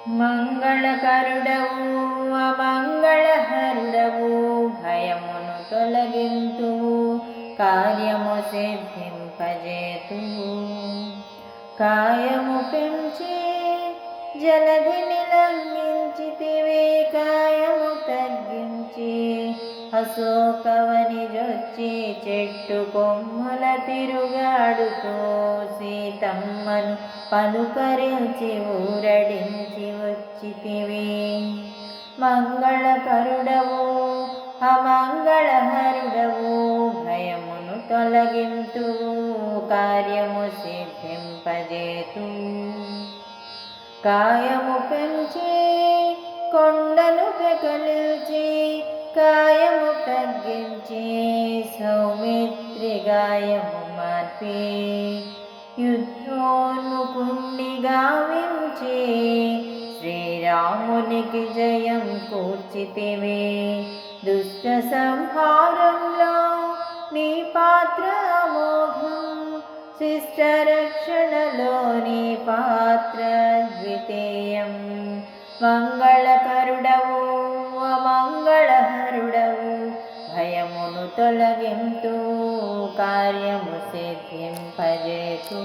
మంగళకరుడవు అమంగళహరుడవు భయమును తొలగింతువు కార్యము సిద్ధింపజేతువు. కాయము పెంచి జలధిని లంఘించితివి కాయము తగ్గించి అశోకవని జొచ్చి చెట్టు కొమ్మల తిరుగాడుతూ సీతమ్మను పలుకరించి ఊరడించి వచ్చితివి. మంగళకరుడవు అమంగళహరుడవు భయమును తొలగింతువు కార్యము సిద్ధింపజేతువు. కాయము పెంచి కొండను పెకలించి కాయము తగ్గించి సౌమిత్రి గాయము మార్పి యుద్ధోన్ముఖుణ్ణి గావించి శ్రీరామునికి జయం కూర్చితివి. దుష్ట సంహారంలో నీ పాత్ర అమోఘం శిష్ట రక్షణలో నీ పాత్ర ద్వితీయం. మంగళకరుడవు అమంగళహరుడవు భయమును తొలగింతు కార్యము సిద్ధింపజేతు.